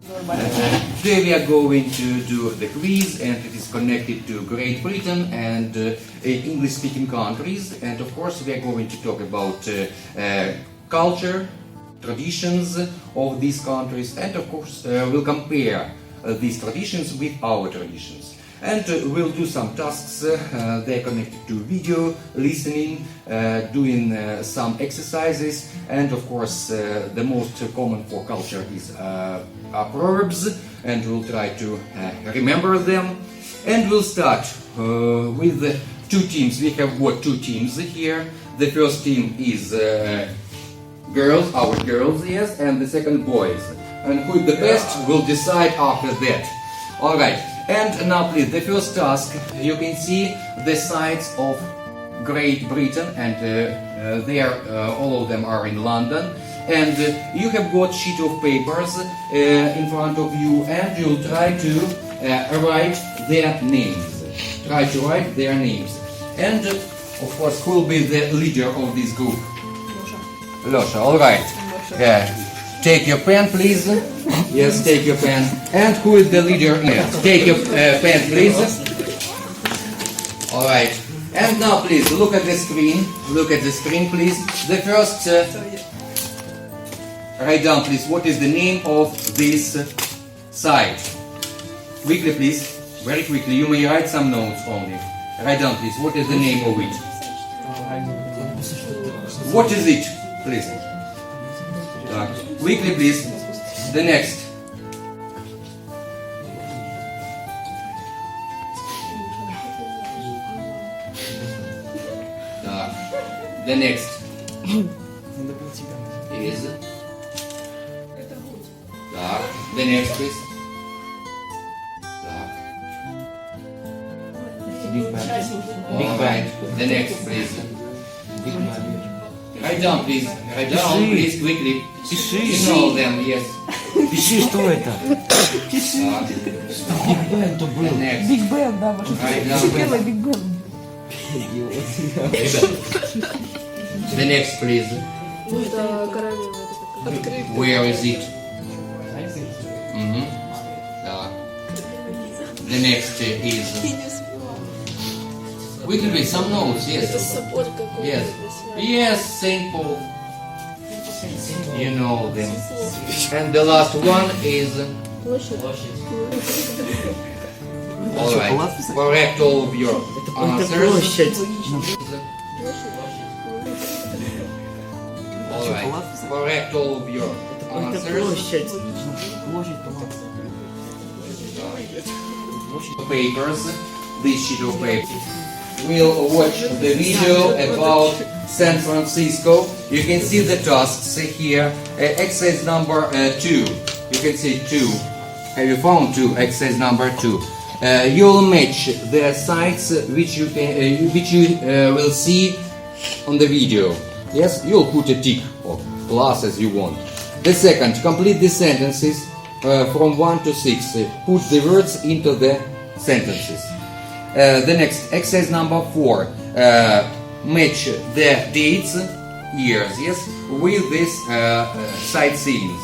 Today we are going to do the quiz, and it is connected to Great Britain and English-speaking countries. And of course we are going to talk about culture, traditions of these countries, and of course we'll compare these traditions with our traditions. And we'll do some tasks, they're connected to video, listening, doing some exercises, and of course the most common for culture is are proverbs, and we'll try to remember them. And we'll start with two teams. We have got two teams here. The first team is girls, our girls, yes, and the second boys. And who is the best will decide after that. Alright, and now please, the first task, you can see the sides of Great Britain, and all of them are in London. And you have got sheet of papers in front of you, and you'll try to write their names. Try to write their names. And of course, who will be the leader of this group? Losha, alright. Yeah. Take your pen, please. Yes, take your pen. And who is the leader? Yes. Take your pen, please. Alright. And now please, look at the screen. Look at the screen, please. The first... write down, please, what is the name of this site. Quickly, please. Very quickly. You may write some notes only. Write down, please, what is the name of it. What is it, please? Quickly, please. The next. The next is. The next, please. Big Bang. The next, please. Write down, please. Write down, please, quickly. You know them, yes. Пиши, что это? Биг Бен то был. Биг Бен, да, может быть. Белый Биг Бен. The next, please. Where is it? The next is. We can read some notes, yes. Yes. Yes, Saint Paul. You know them. And the last one is. Alright. Correct all of your answers. Alright. Correct all of your answers. Papers, this sheet of paper. We'll watch the video about San Francisco. You can see the tasks here. Exercise number 2. You can see 2. Have you found 2? Exercise number 2. You'll match the sites which you will see on the video. Yes, you'll put a tick or plus as you want. The second, complete the sentences from 1 to 6. Put the words into the sentences. The next, exercise number 4. Match the dates, years, yes, with these sightseeing.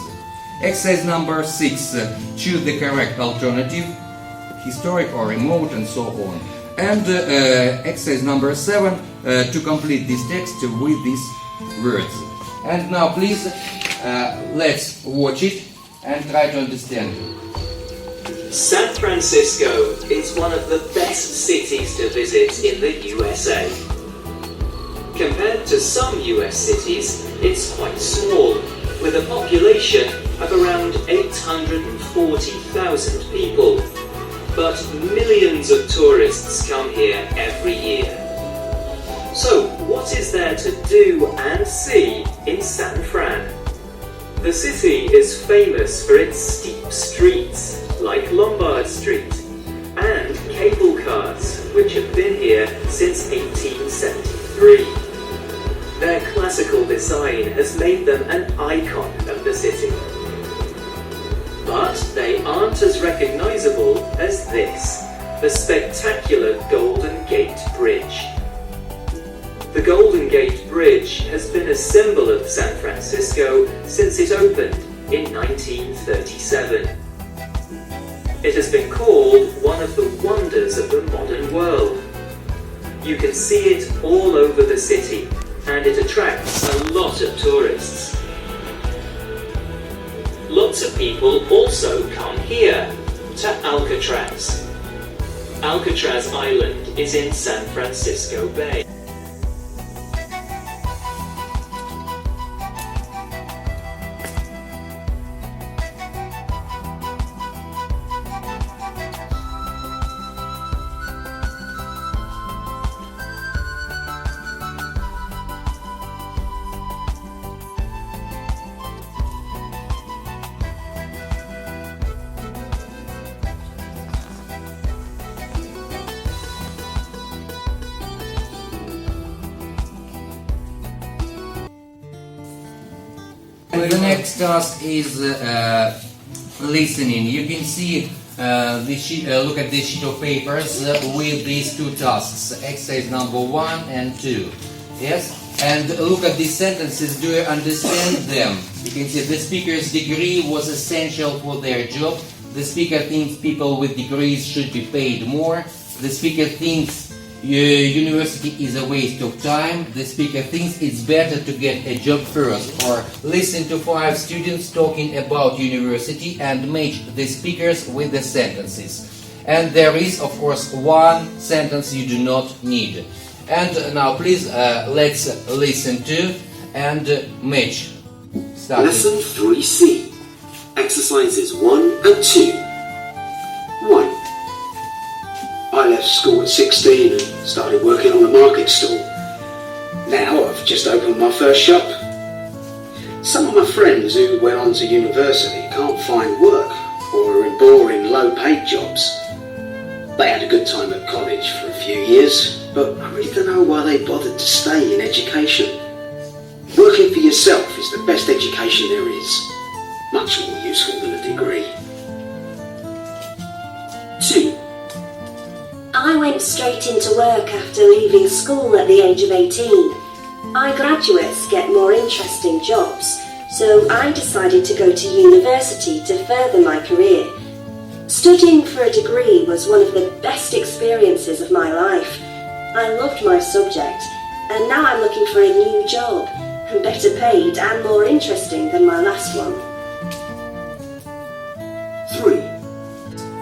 Exercise number 6. Choose the correct alternative, historic or remote, and so on. And exercise number 7. To complete this text with these words. And now please, let's watch it and try to understand. San Francisco is one of the best cities to visit in the USA. Compared to some US cities, it's quite small, with a population of around 840,000 people. But millions of tourists come here every year. So, what is there to do and see in San Fran? The city is famous for its steep streets, like Lombard Street, and cable cars, which have been here since 1873. Their classical design has made them an icon of the city. But they aren't as recognizable as this, the spectacular Golden Gate Bridge. The Golden Gate Bridge has been a symbol of San Francisco since it opened in 1937. It has been called one of the wonders of the modern world. You can see it all over the city, and it attracts a lot of tourists. Lots of people also come here, to Alcatraz. Alcatraz Island is in San Francisco Bay. The next task is listening. You can see the sheet, look at this sheet of papers with these two tasks, exercise number 1 and 2. Yes? And look at these sentences. Do you understand them? You can see the speaker's degree was essential for their job. The speaker thinks people with degrees should be paid more. The speaker thinks university is a waste of time. The speaker thinks it's better to get a job first. Or listen to 5 students talking about university and match the speakers with the sentences. And there is, of course, one sentence you do not need. And now please let's listen to and match. Start. Lesson 3C. Exercises 1 and 2. 1. I left school at 16 and started working on a market stall. Now I've just opened my first shop. Some of my friends who went on to university can't find work or are in boring, low-paid jobs. They had a good time at college for a few years, but I really don't know why they bothered to stay in education. Working for yourself is the best education there is. Much more useful than a degree. 2. I went straight into work after leaving school at the age of 18. I graduates get more interesting jobs, so I decided to go to university to further my career. Studying for a degree was one of the best experiences of my life. I loved my subject, and now I'm looking for a new job, better paid and more interesting than my last one. 3.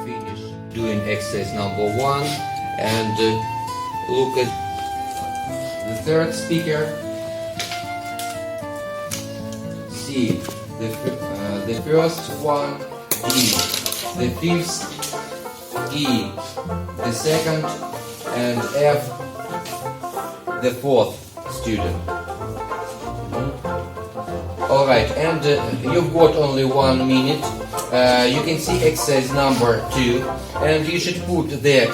Finish doing exercise number 1 and look at the third speaker. C. The first one, D. The fifth, E. The second, and F. The fourth student. Alright, and you've got only 1 minute. You can see exercise number 2, and you should put the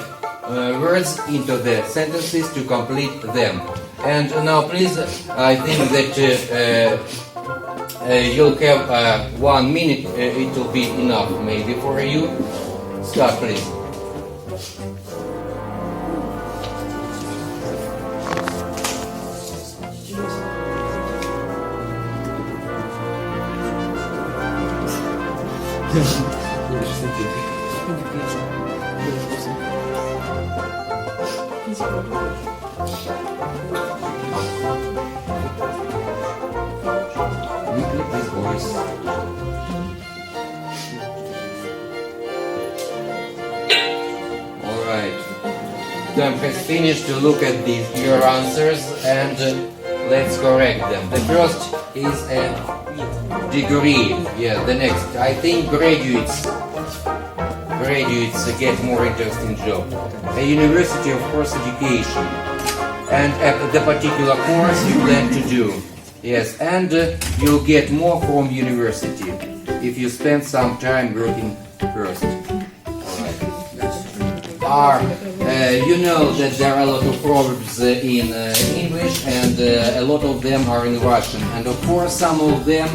words into the sentences to complete them. And now please, I think that you'll have 1 minute, it will be enough maybe for you. Start please. This voice. Alright. Time has finished to look at your answers and let's correct them. The first is a degree. Yeah, the next. I think graduates get more interesting job. A university, of course, education. And the particular course you plan to do. Yes, and you'll get more from university if you spend some time working first. You know that there are a lot of proverbs in English and a lot of them are in Russian. And of course some of them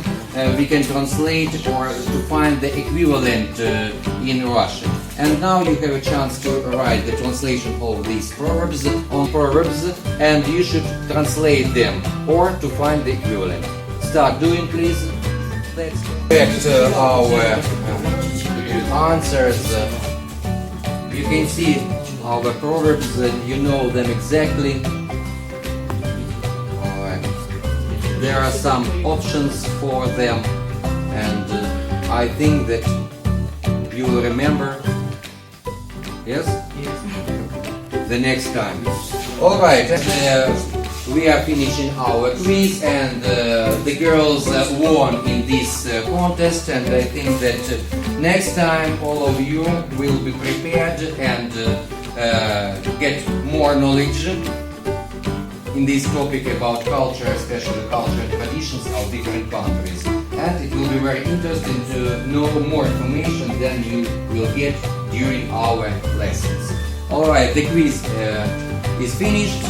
we can translate or to find the equivalent in Russian. And now you have a chance to write the translation of these proverbs on proverbs and you should translate them or to find the equivalent. Start doing please. Let's correct our good answers. You can see our proverbs, you know them exactly. Alright. There are some options for them, and I think that you will remember. Yes? The next time. Alright, we are finishing our quiz, and the girls won in this contest, and I think that next time all of you will be prepared and get more knowledge in this topic about culture, especially culture and traditions of different countries. And it will be very interesting to know more information than you will get during our lessons. Alright, the quiz is finished.